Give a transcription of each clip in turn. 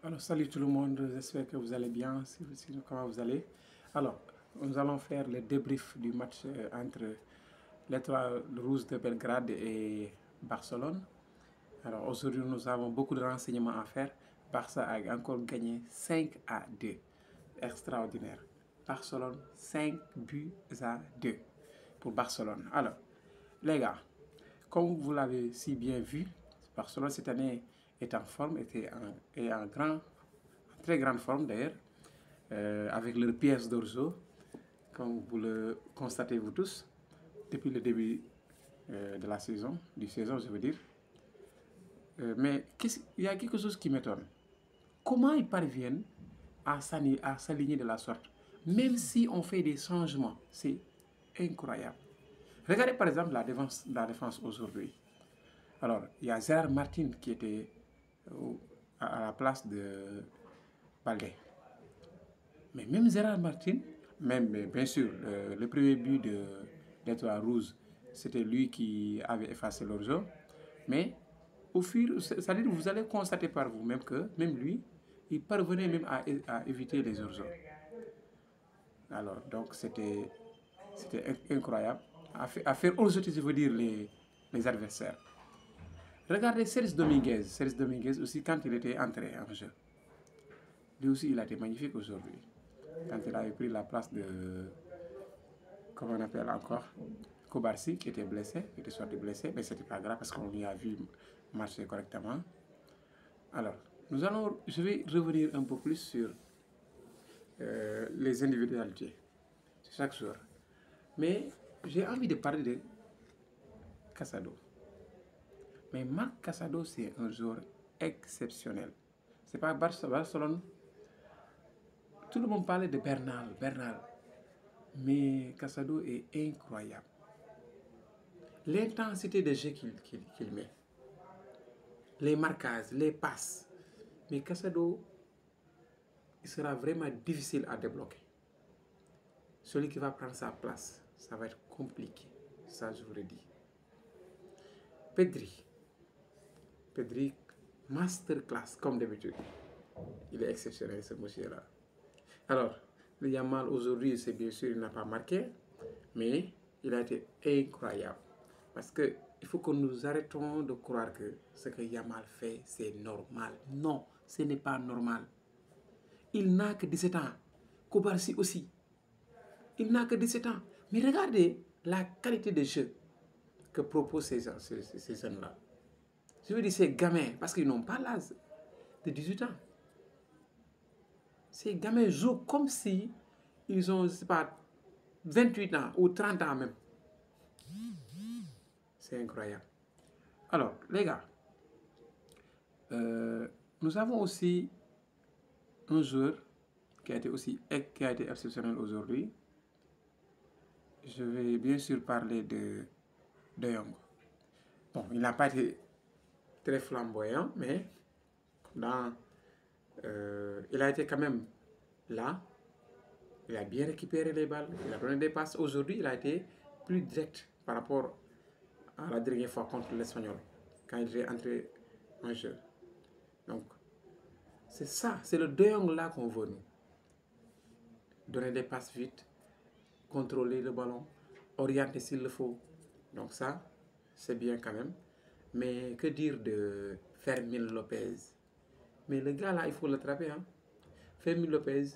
Alors, salut tout le monde, j'espère que vous allez bien, comment vous allez. Alors, nous allons faire le débrief du match entre l'Étoile Rouge de Belgrade et Barcelone. Alors, aujourd'hui, nous avons beaucoup de renseignements à faire. Barça a encore gagné 5-2. Extraordinaire. Barcelone, 5 buts à 2 pour Barcelone. Alors, les gars, comme vous l'avez si bien vu, Barcelone cette année est en forme, est en très grande forme d'ailleurs, avec leur pièce d'orzo, comme vous le constatez vous tous, depuis le début de la saison, je veux dire. Mais il y a quelque chose qui m'étonne. Comment ils parviennent à s'aligner de la sorte, même si on fait des changements? C'est incroyable. Regardez par exemple la défense aujourd'hui. Alors, il y a Gérard Martin qui était à la place de Baldé. Mais même Gérard Martin, même bien sûr, le premier but de l'Étoile Rouge, c'était lui qui avait effacé leur jeu. Mais au fur, c'est-à-dire vous allez constater par vous-même que même lui, il parvenait même à éviter les hors-jeux. Alors, donc c'était incroyable. À faire hors-jeu, je veux dire les adversaires. Regardez Serge Dominguez. Serge Dominguez aussi, quand il était entré en jeu, lui aussi, il a été magnifique aujourd'hui. Quand il avait pris la place de, comment on appelle encore, Kobarsi, qui était blessé, qui était sorti blessé, mais c'était pas grave parce qu'on lui a vu marcher correctement. Alors, je vais revenir un peu plus sur les individualités de chaque joueur. Mais j'ai envie de parler de Casado. Mais Marc Casado, c'est un joueur exceptionnel. C'est pas Barcelone. Tout le monde parlait de Bernal. Mais Casado est incroyable. L'intensité de jeu qu'il met, les marquages, les passes. Mais Casado, il sera vraiment difficile à débloquer. Celui qui va prendre sa place, ça va être compliqué. Ça, je vous le dis. Pedri, masterclass, comme d'habitude. Il est exceptionnel, ce monsieur-là. Alors, le Yamal aujourd'hui, c'est bien sûr, il n'a pas marqué, mais il a été incroyable. Parce que il faut que nous arrêtons de croire que ce que Yamal fait, c'est normal. Non, ce n'est pas normal. Il n'a que 17 ans. Kobarsi aussi. Il n'a que 17 ans. Mais regardez la qualité de jeu que proposent ces jeunes-là. Je veux dire ces gamins, parce qu'ils n'ont pas l'âge de 18 ans. Ces gamins jouent comme si ils ont, je sais pas, 28 ans ou 30 ans même. C'est incroyable. Alors, les gars, nous avons aussi un joueur qui a été exceptionnel aujourd'hui. Je vais bien sûr parler de Jong. Bon, il n'a pas été très flamboyant, mais il a été quand même là. Il a bien récupéré les balles, il a donné des passes. Aujourd'hui, il a été plus direct par rapport à la dernière fois contre l'Espagnol, quand il est entré en jeu. Donc, c'est ça, c'est le De Jong là qu'on veut, nous. Donner des passes vite, contrôler le ballon, orienter s'il le faut. Donc ça, c'est bien quand même. Mais que dire de Fermin Lopez? Mais le gars là, il faut l'attraper. Hein? Fermin Lopez.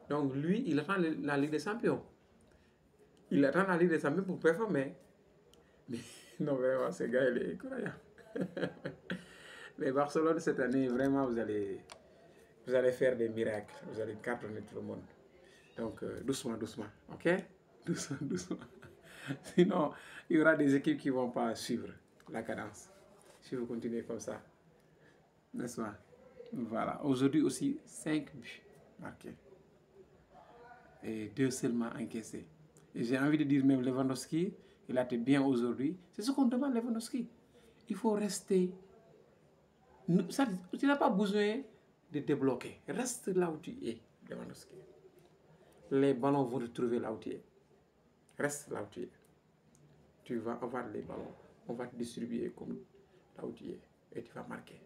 Donc lui, il attend la Ligue des Champions. Il attend la Ligue des Champions pour performer. Mais non, vraiment, ce gars, il est incroyable. Mais Barcelone, cette année, vraiment, vous allez faire des miracles. Vous allez cartonner tout le monde. Donc, doucement, ok? Doucement. Sinon, il y aura des équipes qui ne vont pas suivre la cadence. Si vous continuez comme ça. N'est-ce pas? Voilà. Aujourd'hui aussi, 5 buts marqués. Et 2 seulement encaissés. Et j'ai envie de dire même Lewandowski, il a été bien aujourd'hui. C'est ce qu'on demande Lewandowski. Il faut rester. Tu n'as pas besoin de débloquer. Reste là où tu es, Lewandowski. Les ballons vont te trouver là où tu es. Reste là où tu es. Tu vas avoir les ballons. On va te distribuer comme là où tu es. Et tu vas marquer.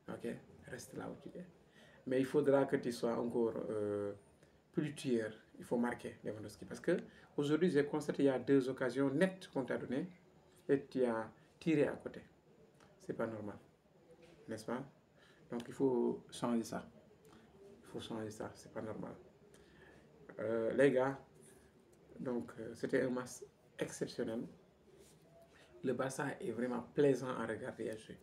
Ok? Reste là où tu es. Mais il faudra que tu sois encore plus tueur. Il faut marquer Lewandowski. Parce que aujourd'hui, j'ai constaté qu'il y a 2 occasions nettes qu'on t'a données et tu as tiré à côté. C'est pas normal. N'est-ce pas? Donc il faut changer ça. Il faut changer ça. C'est pas normal. Les gars, donc c'était un match exceptionnel. Le Barça est vraiment plaisant à regarder à jouer.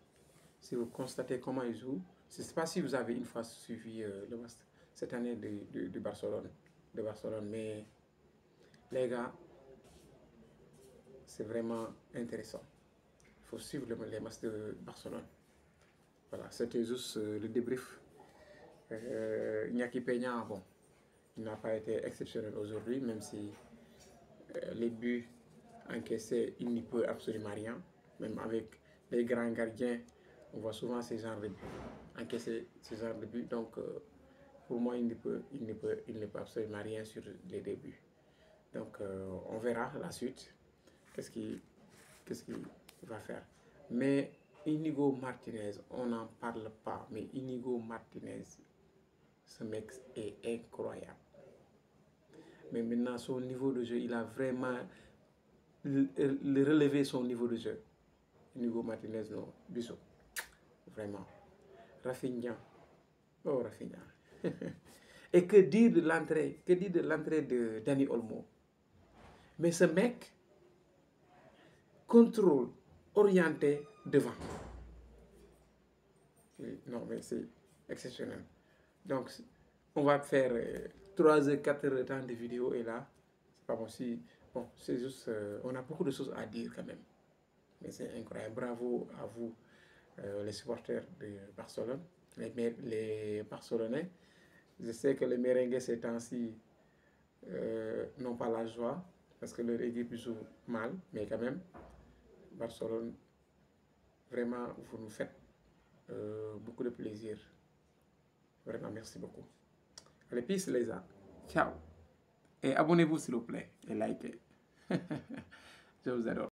Si vous constatez comment ils jouent, je ne sais pas si vous avez une fois suivi le match cette année de Barcelone, mais les gars, c'est vraiment intéressant. Il faut suivre les matchs de Barcelone. Voilà, c'était juste le débrief. Iñaki Peña, bon, il n'a pas été exceptionnel aujourd'hui, même si les buts encaissés, il n'y peut absolument rien. Même avec les grands gardiens, on voit souvent ces genres de buts, encaisser ce genre de buts. Donc, pour moi, il ne peut absolument rien sur les débuts. Donc, on verra la suite. Qu'est-ce qu'il va faire. Mais Inigo Martinez, on n'en parle pas. Mais Inigo Martinez, ce mec est incroyable. Mais maintenant, son niveau de jeu, il a vraiment relevé son niveau de jeu. Inigo Martinez, non, bisous. Vraiment. Rafinha. Oh, Rafinha. Et que dire de l'entrée de Dani Olmo? Mais ce mec contrôle, orienté devant. Non, mais c'est exceptionnel. Donc, on va faire 3 heures, 4 heures de temps de vidéo et là, c'est pas possible. Bon, c'est juste, on a beaucoup de choses à dire quand même. Mais c'est incroyable. Bravo à vous, les supporters de Barcelone, les Barcelonais. Je sais que les merengues ces temps-ci n'ont pas la joie parce que leur équipe joue mal, mais quand même, Barcelone, vraiment, vous nous faites beaucoup de plaisir. Vraiment, merci beaucoup. Allez, peace les gars. Ciao. Et abonnez-vous s'il vous plaît et likez. Je vous adore.